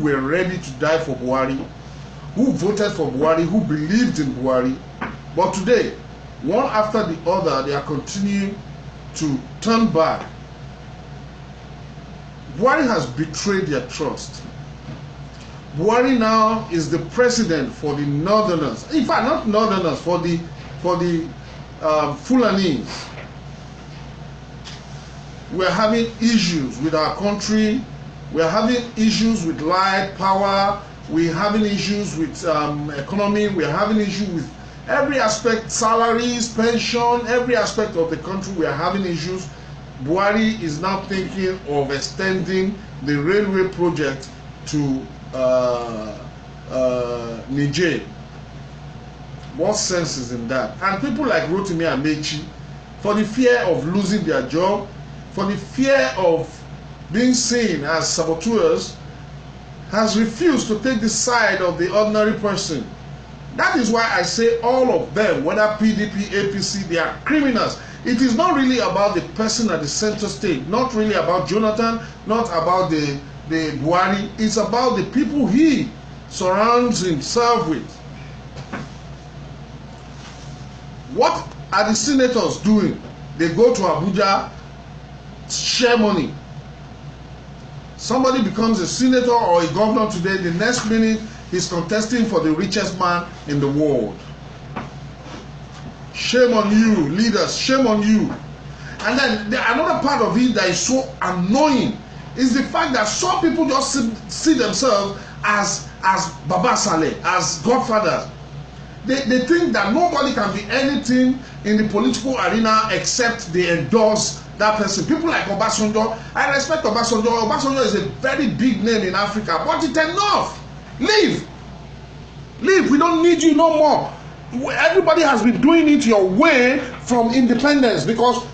were ready to die for Buhari, who voted for Buhari, who believed in Buhari. But today, one after the other, they are continuing to turn back. Buhari has betrayed their trust. Buhari now is the president for the northerners. In fact, not northerners, for the Fulanese. We are having issues with our country. We are having issues with light, power. We are having issues with economy. We are having issues with every aspect, salaries, pension, every aspect of the country. We are having issues. Buhari is now thinking of extending the railway project to Niger. What sense is in that? And people like Rotimi Amechi, for the fear of losing their job, for the fear of being seen as saboteurs, has refused to take the side of the ordinary person. That is why I say all of them, whether PDP, APC, they are criminals. It is not really about the person at the center stage, not really about Jonathan, not about the Buhari. It's about the people he surrounds himself with. What are the senators doing? They go to Abuja, share money. Somebody becomes a senator or a governor today, the next minute he's contesting for the richest man in the world. Shame on you, leaders, shame on you. And then another part of it that is so annoying is the fact that some people just see themselves as Baba Saleh, as godfathers. They think that nobody can be anything in the political arena except they endorse that person. People like Obasanjo, I respect Obasanjo. Obasanjo is a very big name in Africa, but it's enough. Leave. Leave. We don't need you no more. Everybody has been doing it your way from independence, because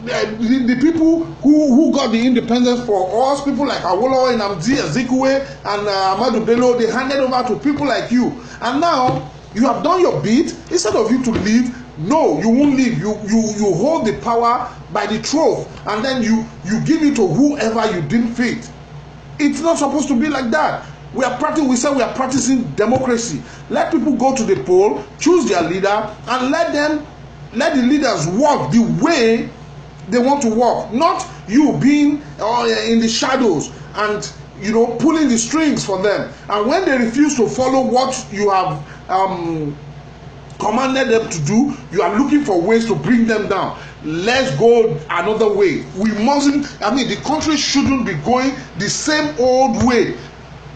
the people who got the independence for us, people like Awolowo, Nnamdi Azikiwe, and Ahmadu Bello, they handed over to people like you. And now you have done your bit. Instead of you to leave, no, you won't leave. You hold the power by the throat, and then you give it to whoever you deem fit. It's not supposed to be like that. We say we are practicing democracy. Let people go to the poll, choose their leader, and let the leaders work the way they want to work. Not you being in the shadows and pulling the strings for them. And when they refuse to follow what you have commanded them to do, you are looking for ways to bring them down. Let's go another way. We mustn't. The country shouldn't be going the same old way.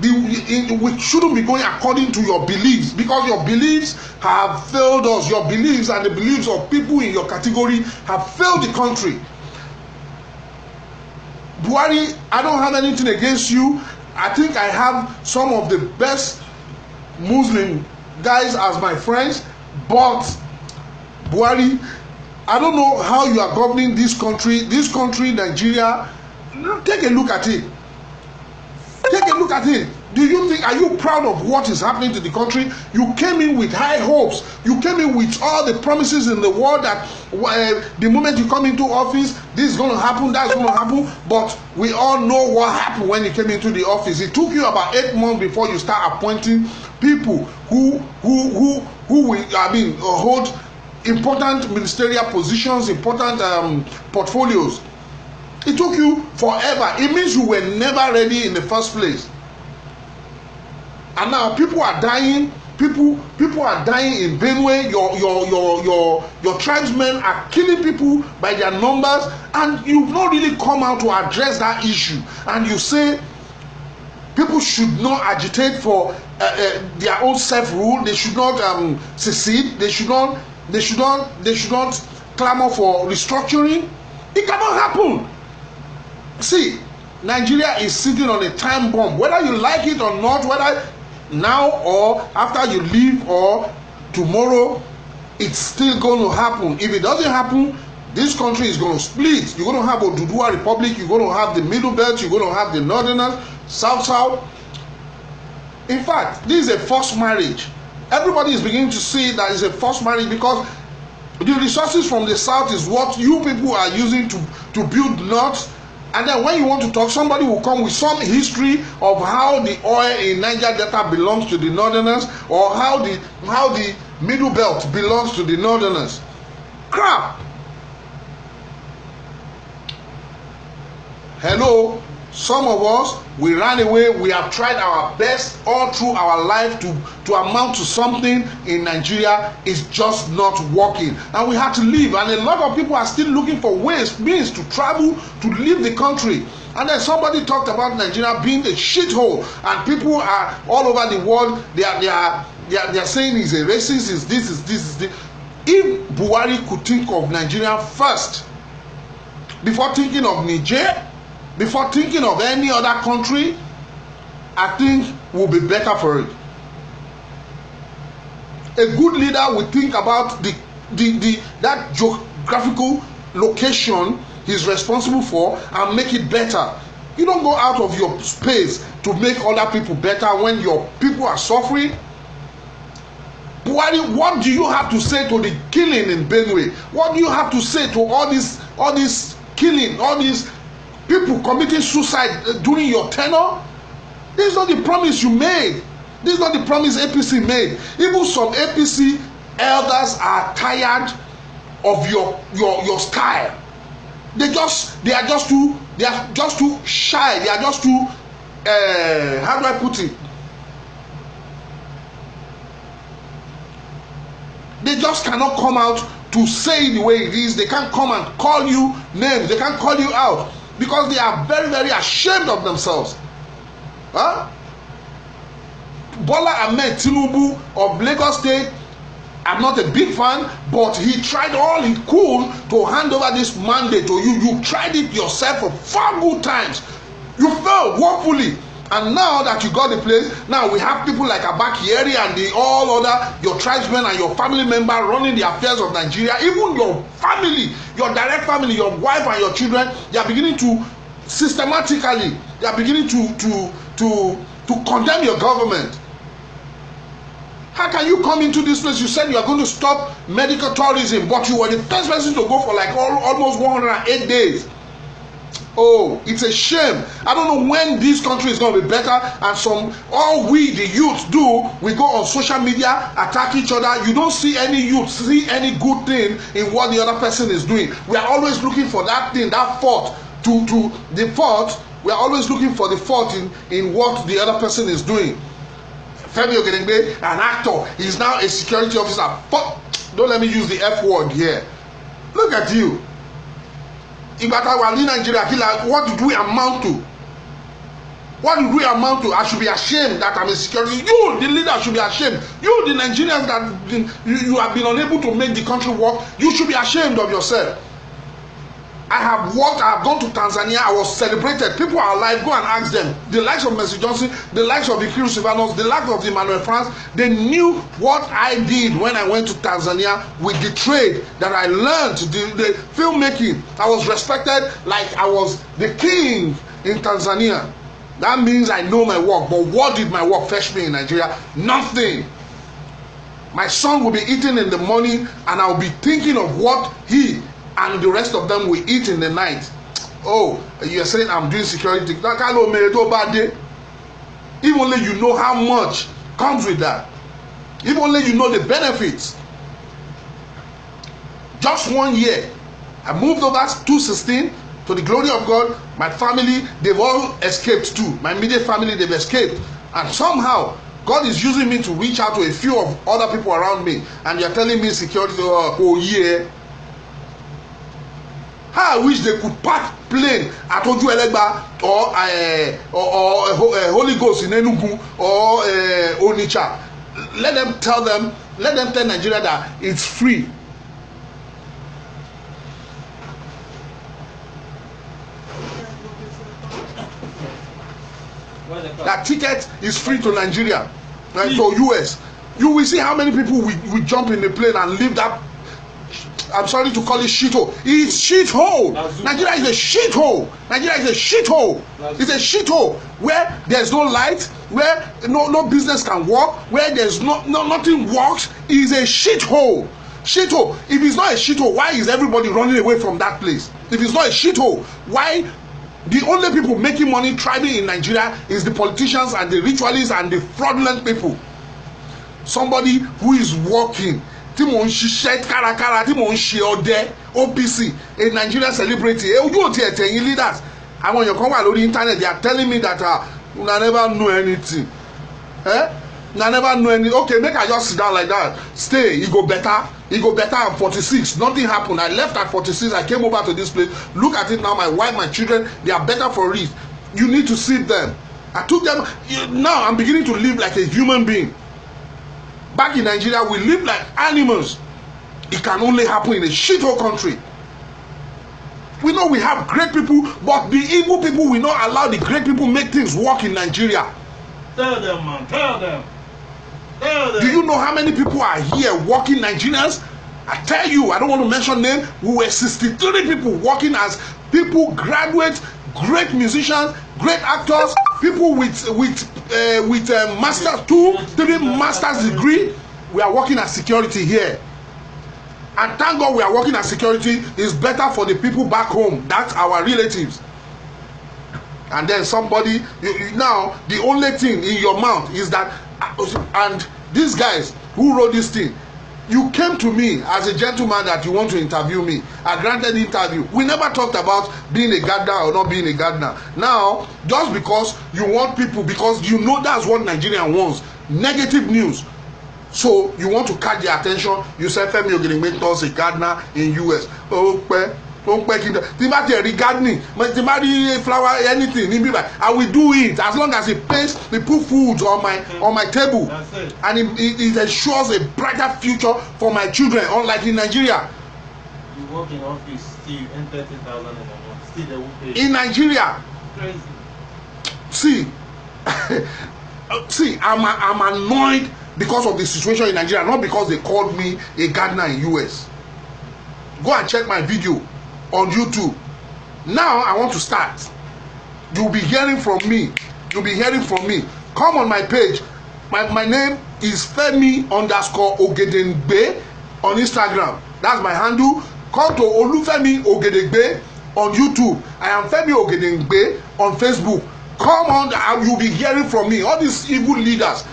We shouldn't be going according to your beliefs, because your beliefs have failed us. Your beliefs and the beliefs of people in your category have failed the country. Buhari, I don't have anything against you. I think I have some of the best Muslim guys as my friends, but Buhari, I don't know how you are governing this country, Nigeria. Take a look at it. Take a look at it. Do you think, are you proud of what is happening to the country? You came in with high hopes. You came in with all the promises in the world that the moment you come into office, this is going to happen, that's going to happen. But we all know what happened when you came into the office. It took you about 8 months before you start appointing people who will, hold important ministerial positions, important portfolios. It took you forever. It means you were never ready in the first place. And now people are dying. People are dying in Benue. Your tribesmen are killing people by their numbers, and you've not really come out to address that issue. And you say people should not agitate for their own self-rule. They should not secede. They should not clamor for restructuring. It cannot happen. See, Nigeria is sitting on a time bomb. Whether you like it or not, whether now or after you leave or tomorrow, it's still going to happen. If it doesn't happen, this country is going to split. You're going to have Oduduwa Republic. You're going to have the Middle Belt. You're going to have the Northerners, South. In fact, this is a forced marriage. Everybody is beginning to see that it's a forced marriage, because the resources from the South is what you people are using to build North. And then when you want to talk, somebody will come with some history of how the oil in Niger Delta belongs to the northerners, or how the middle belt belongs to the northerners. Crap. Hello, some of us, we ran away. We have tried our best all through our life to amount to something in Nigeria. It's just not working, and we had to leave. And a lot of people are still looking for means to travel, to leave the country. And then somebody talked about Nigeria being a shithole, and people are all over the world. They are saying he's a racist, is this, is this, is this. If Buhari could think of Nigeria first before thinking of Niger, before thinking of any other country, I think we'll be better for it. A good leader will think about that geographical location he's responsible for and make it better. You don't go out of your space to make other people better when your people are suffering. What do you have to say to the killing in Benue? What do you have to say to all this killing, all these people committing suicide during your tenure? This is not the promise you made. This is not the promise APC made. Even some APC elders are tired of your style. They are just too shy. They are just too how do I put it? They just cannot come out to say it the way it is. They can't come and call you names. They can't call you out because they are very, very ashamed of themselves. Huh? Bola Ahmed Tinubu of Lagos State, I'm not a big fan, but he tried all he could to hand over this mandate to you. You tried it yourself for 4 good times. You failed woefully. And now that you got the place, now we have people like Abba Kyari and all other, your tribesmen and your family member running the affairs of Nigeria. Even your family, your direct family, your wife and your children, they are beginning to systematically, they are beginning to condemn your government. How can you come into this place? You said you are going to stop medical tourism, but you were the first person to go for like almost 108 days. Oh, it's a shame. I don't know when this country is going to be better. And all we the youth do, we go on social media, attack each other. You don't see any youth see any good thing in what the other person is doing. We are always looking for that thing, that fault, to the fault. We are always looking for the fault in what the other person is doing. Femi Ogedengbe, an actor, he's now a security officer. Don't let me use the F word here. Look at you. Nigeria, what did we amount to? What did we amount to? I should be ashamed that I'm a security. You, the leader, should be ashamed. You, the Nigerians that you have been unable to make the country work, you should be ashamed of yourself. I have worked, I have gone to Tanzania, I was celebrated. People are alive, go and ask them. The likes of Mercy Johnson, the likes of Ikiru Silvanos, the likes of Emmanuel France, they knew what I did when I went to Tanzania with the trade that I learned, the filmmaking. I was respected like I was the king in Tanzania. That means I know my work. But what did my work fetch me in Nigeria? Nothing. My son will be eating in the morning and I will be thinking of what he and the rest of them will eat in the night. Oh, you're saying I'm doing security. If only you know how much comes with that. If only you know the benefits. Just 1 year, I moved over 2016. To the glory of God, my family, they've all escaped too. My immediate family, they've escaped. And somehow, God is using me to reach out to a few of other people around me. And you're telling me security, oh yeah. How I wish they could park plane at Oju Elegba or Holy Ghost in Enugu or Onitsha. Let them tell Nigeria that it's free. That ticket is free to Nigeria, right, to US. You will see how many people will jump in the plane and leave that. I'm sorry to call it shithole. It's shithole. Nigeria is a shithole. Nigeria is a shithole. It's a shithole where there's no light, where no business can work, where there's nothing works. It's a shithole. Shithole. If it's not a shithole, why is everybody running away from that place? If it's not a shithole, why The only people making money thriving in Nigeria is the politicians and the ritualists and the fraudulent people. Somebody who is working, tí mò ń ṣiṣẹ́ kárakára, tí mò ń ṣe ọdẹ, OPC, a Nigerian celebrity. Ojú ò tiẹ̀ tẹ̀yìn leaders. Àwọn èèyàn kan wà lórí internet, they are telling me that una never know anything. Una never know anything. Okay, make I just sit down like that. Stay, e go better. E go better at 46. Nothing happened. I left at 46. I came over to this place. Look at it now. My wife, my children, they are better for it. You need to see them. I took them. Now I'm beginning to live like a human being. Back in Nigeria, we live like animals. It can only happen in a shithole country. We know we have great people, but the evil people will not allow the great people make things work in Nigeria. Tell them, man. Tell them. Tell them. Do you know how many people are here working Nigerians? I tell you, I don't want to mention names. We were 63 people working as people, graduates, great musicians, great actors, people with master's 2, 3 master's degree. We are working as security here. And thank God we are working as security. Is better for the people back home. That's our relatives. And then somebody, now the only thing in your mouth is that, and these guys who wrote this thing, you came to me as a gentleman that you want to interview me. I granted the interview. We never talked about being a gardener or not being a gardener. Now, just because you want people, because you know that's what Nigeria wants, negative news. So you want to catch their attention. You say Femi Ogedengbe is a gardener in US. Tí bá tiẹ̀ rí gardening, tí bá rí flower, anything níbí báyìí, I will do it as long as it pays, they put food on my table, and it ensures a brighter future for my children. Unlike in Nigeria, you work in office, still you earn 30,000 a month, still they won't pay. In Nigeria, crazy. See, I'm annoyed because of the situation in Nigeria, not because they called me a gardener in US. Go and check my video on YouTube. Now I want to start. You'll be hearing from me. You'll be hearing from me. Come on my page. My name is Femi _Ogedengbe on Instagram. That's my handle. Come to Olufemi Ogedengbe on YouTube. I am Femi Ogedengbe on Facebook. Come on, you'll be hearing from me. All these evil leaders,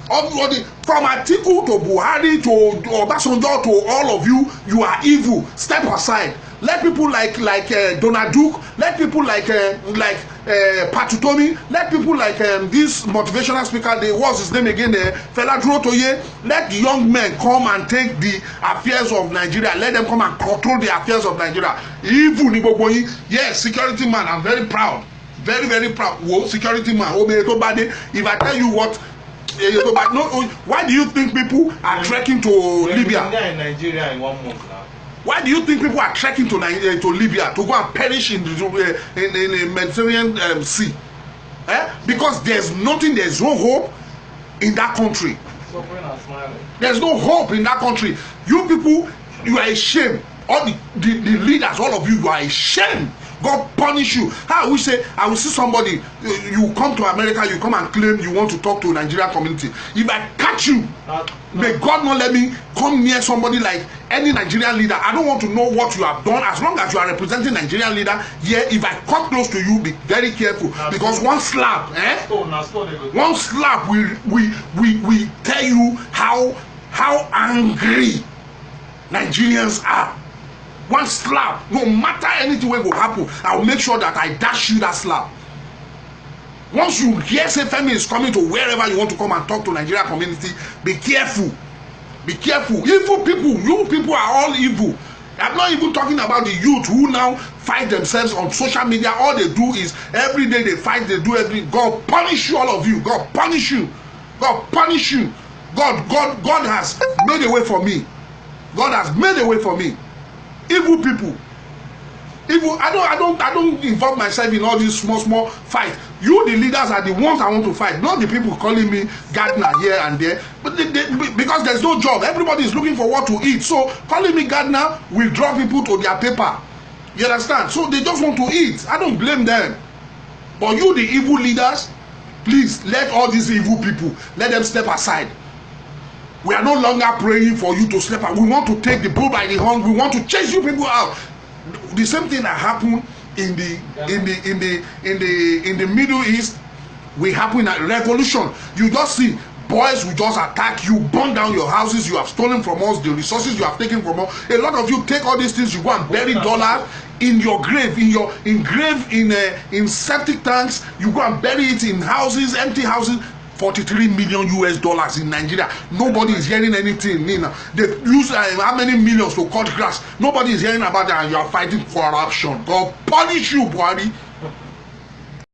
from Atiku to Buhari to Obasanjo to all of you, you are evil. Step aside. Let people like Donald Duke, let people like Patutomi, let people like this motivational speaker, what's his name again, Fela Durotoye, let the young men come and take the affairs of Nigeria. Let them come and control the affairs of Nigeria. Evil ni gbogbo yin. Yes, security man, I'm very proud. Very, very proud. Whoa, security man. If I tell you what, no, why do you think people are trekking to Libya? In Nigeria in 1 month now. Why do you think people are trekking to Libya to go and perish in the Mediterranean Sea? Because there's nothing, there's no hope in that country. Suffering and smiling. There's no hope in that country. You people, you are ashamed. All the leaders, all of you are ashamed. God punish you. How I will say, I will see somebody, you come to America, you come and claim you want to talk to a Nigerian community. If I catch you, may God not let me come near somebody like any Nigerian leader. I don't want to know what you have done. As long as you are representing Nigerian leader, yeah, if I come close to you, be very careful. Because one slap, one slap we tell you how angry Nigerians are. One slap, no matter anything will happen, I will make sure that I dash you that slap. Once you hear say Femi is coming to wherever you want to come and talk to Nigeria community, be careful. Be careful. Evil people, you people are all evil. I'm not even talking about the youth who now fight themselves on social media. All they do is every day they fight, they do everything. God punish you, all of you. God punish you. God punish you. God has made a way for me. God has made a way for me. Evil people, evil. I don't involve myself in all these small fights. You, the leaders, are the ones I want to fight, not the people calling me gardener here and there. But because there's no job, everybody is looking for what to eat. So calling me gardener will draw people to their paper. You understand? So they just want to eat. I don't blame them. But you, the evil leaders, please let all these evil people, let them step aside. We are no longer praying for you to step out. We want to take the bull by the horn. We want to chase you people out. The same thing that happened in the Middle East will happen at revolution. You just see boys will just attack you, burn down your houses. You have stolen from us the resources you have taken from us. A lot of you take all these things, you go and bury dollars in your grave, in septic tanks. You go and bury it in houses, empty houses. 43 million US dollars in Nigeria. Nobody is hearing anything. They use how many millions to cut grass. Nobody is hearing about that, and you are fighting corruption. God punish you, Buhari.